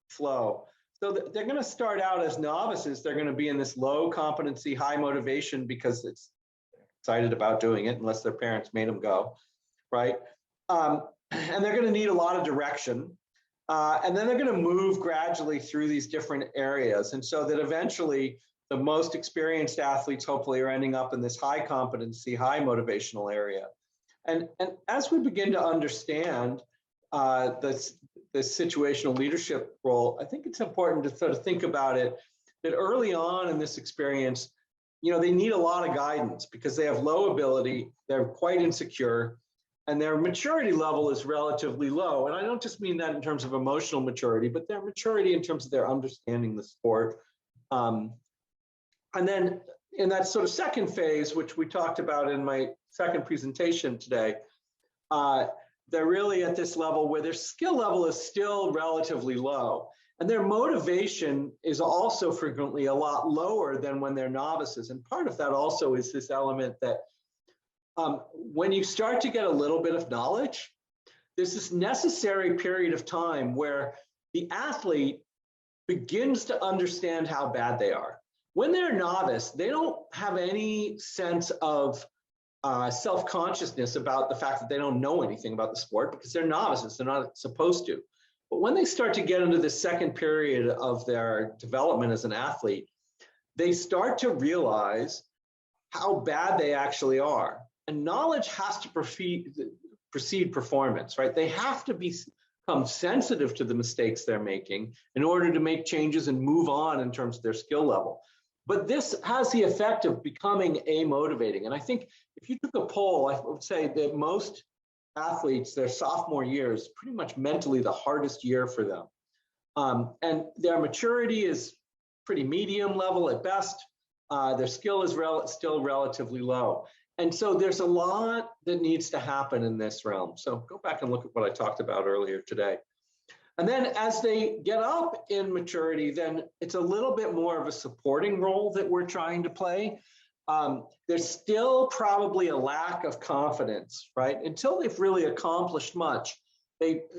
flow. So they're going to start out as novices. They're going to be in this low competency, high motivation because it's excited about doing it, unless their parents made them go, right? And they're going to need a lot of direction. And then they're going to move gradually through these different areas. And so that eventually the most experienced athletes hopefully are ending up in this high competency, high motivational area. And as we begin to understand the situational leadership role, I think it's important to sort of think about it, that early on in this experience, they need a lot of guidance because they have low ability, they're quite insecure, and their maturity level is relatively low. And I don't just mean that in terms of emotional maturity, but their maturity in terms of their understanding the sport. And then in that sort of second phase, which we talked about in my second presentation today, they're really at this level where their skill level is still relatively low. And their motivation is also frequently a lot lower than when they're novices. And part of that also is this element that when you start to get a little bit of knowledge, there's this necessary period of time where the athlete begins to understand how bad they are. When they're a novice, they don't have any sense of self-consciousness about the fact that they don't know anything about the sport because they're novices, they're not supposed to. But when they start to get into the second period of their development as an athlete, they start to realize how bad they actually are. And knowledge has to precede performance, right? They have to become sensitive to the mistakes they're making in order to make changes and move on in terms of their skill level. But this has the effect of becoming amotivating. And I think if you took a poll, I would say that most athletes, their sophomore year is pretty much mentally the hardest year for them. And their maturity is pretty medium level at best. Their skill is still relatively low. And so there's a lot that needs to happen in this realm. So go back and look at what I talked about earlier today. And then as they get up in maturity, then it's a little bit more of a supporting role that we're trying to play. There's still probably a lack of confidence, right? Until they've really accomplished much.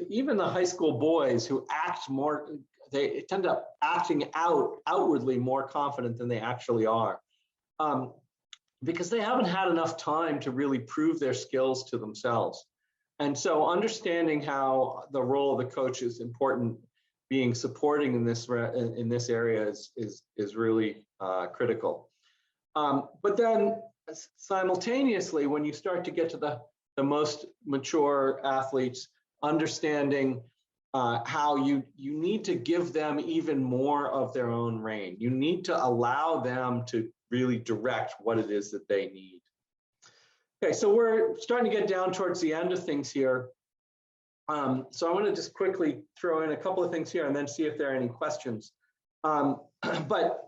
Even the high school boys who act more, they tend up acting outwardly more confident than they actually are. Because they haven't had enough time to really prove their skills to themselves. And so understanding how the role of the coach is important, being supporting in this area is really critical. But then simultaneously, when you start to get to the most mature athletes, understanding how you need to give them even more of their own reign. You need to allow them to really direct what it is that they need. Okay, so we're starting to get down towards the end of things here. So I want to just quickly throw in a couple of things here and then see if there are any questions. I'm going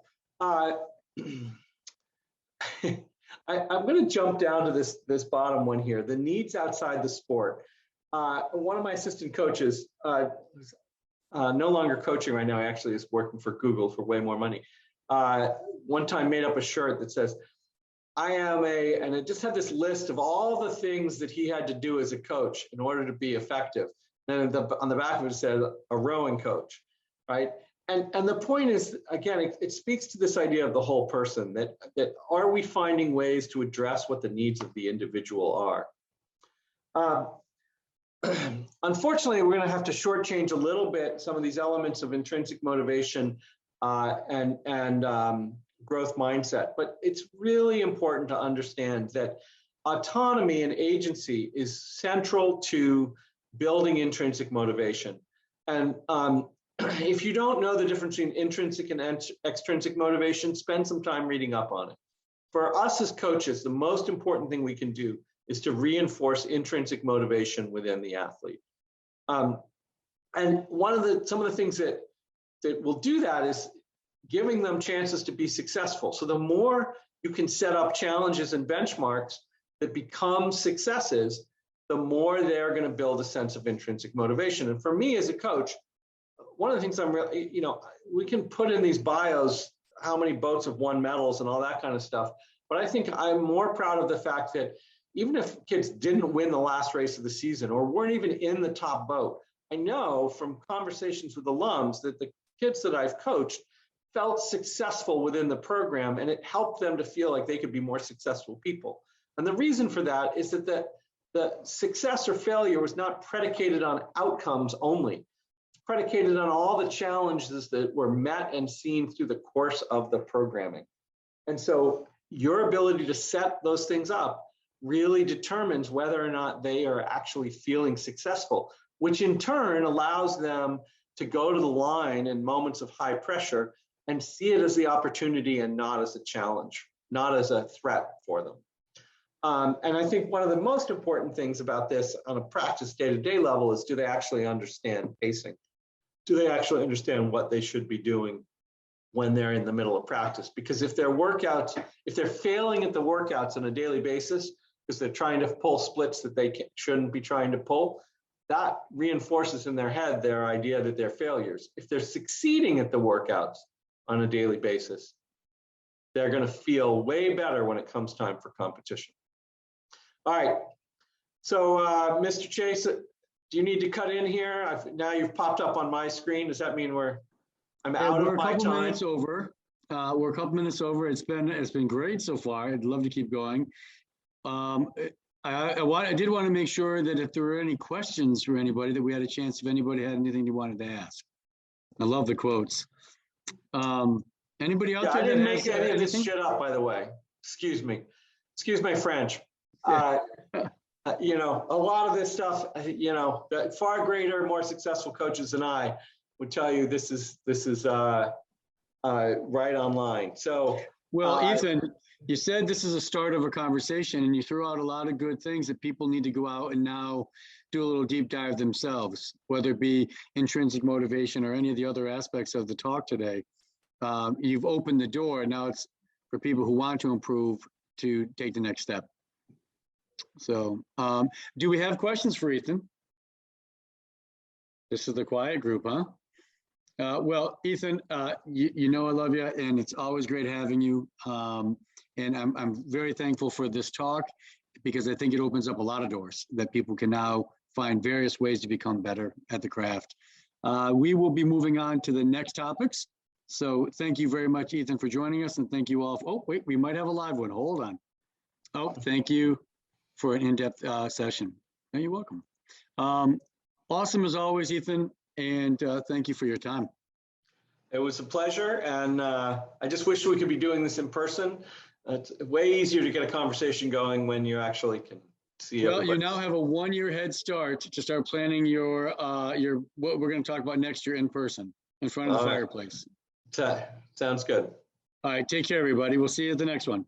to jump down to this bottom one here, the needs outside the sport. One of my assistant coaches, who's no longer coaching right now, actually is working for Google for way more money, one time made up a shirt that says, I am and it just had this list of all the things that he had to do as a coach in order to be effective. And on the back of it said, a rowing coach, right? And the point is, again, it speaks to this idea of the whole person, that are we finding ways to address what the needs of the individual are? Unfortunately, we're going to have to shortchange a little bit some of these elements of intrinsic motivation and growth mindset. But it's really important to understand that autonomy and agency is central to building intrinsic motivation. And if you don't know the difference between intrinsic and extrinsic motivation, spend some time reading up on it. For us as coaches, the most important thing we can do is to reinforce intrinsic motivation within the athlete. And some of the things that will do that is giving them chances to be successful. So the more you can set up challenges and benchmarks that become successes, the more they're going to build a sense of intrinsic motivation. And for me as a coach, one of the things I'm really, we can put in these bios how many boats have won medals and all that kind of stuff. But I think I'm more proud of the fact that even if kids didn't win the last race of the season or weren't even in the top boat, I know from conversations with alums that the kids that I've coached felt successful within the program, and it helped them to feel like they could be more successful people. And the reason for that is that the success or failure was not predicated on outcomes only. It's predicated on all the challenges that were met and seen through the course of the programming. And so your ability to set those things up really determines whether or not they are actually feeling successful, which in turn allows them to go to the line in moments of high pressure and see it as the opportunity and not as a challenge. not as a threat for them. And I think one of the most important things about this on a practice day-to-day level is, do they actually understand pacing? Do they actually understand what they should be doing when they're in the middle of practice? Because if they're failing at the workouts on a daily basis because they're trying to pull splits that they shouldn't be trying to pull, that reinforces in their head their idea that they're failures. If they're succeeding at the workouts on a daily basis, they're going to feel way better when it comes time for competition. All right. So, Mr. Chase, do you need to cut in here? Now you've popped up on my screen. Does that mean I'm out of my time? We're a couple minutes over. We're a couple minutes over. It's been great so far. I'd love to keep going. I did want to make sure that if there were any questions for anybody, that we had a chance if anybody had anything they wanted to ask. I love the quotes. Anybody out there? I didn't make any of this shit up, by the way. Excuse me. Excuse my French. You know, a lot of this stuff, you know, far greater, more successful coaches than I would tell you this is right online. So, well, Ethan, you said this is a start of a conversation, and you threw out a lot of good things that people need to go out and now do a little deep dive themselves, whether it be intrinsic motivation or any of the other aspects of the talk today. You've opened the door. Now it's for people who want to improve to take the next step. So, do we have questions for Ethan? This is the quiet group, huh? Well, Ethan, you know I love you, and it's always great having you. And I'm very thankful for this talk, because I think it opens up a lot of doors that people can now find various ways to become better at the craft. We will be moving on to the next topics. So thank you very much, Ethan, for joining us, and thank you all. Oh, wait, we might have a live one. Hold on. Oh, thank you for an in-depth session. No, you're welcome. Awesome as always, Ethan, and thank you for your time. It was a pleasure, and I just wish we could be doing this in person. It's way easier to get a conversation going when you actually can see. Well, you now have a 1-year head start to start planning your what we're going to talk about next year in person, in front of the fireplace. Sounds good. All right, take care, everybody. We'll see you at the next one.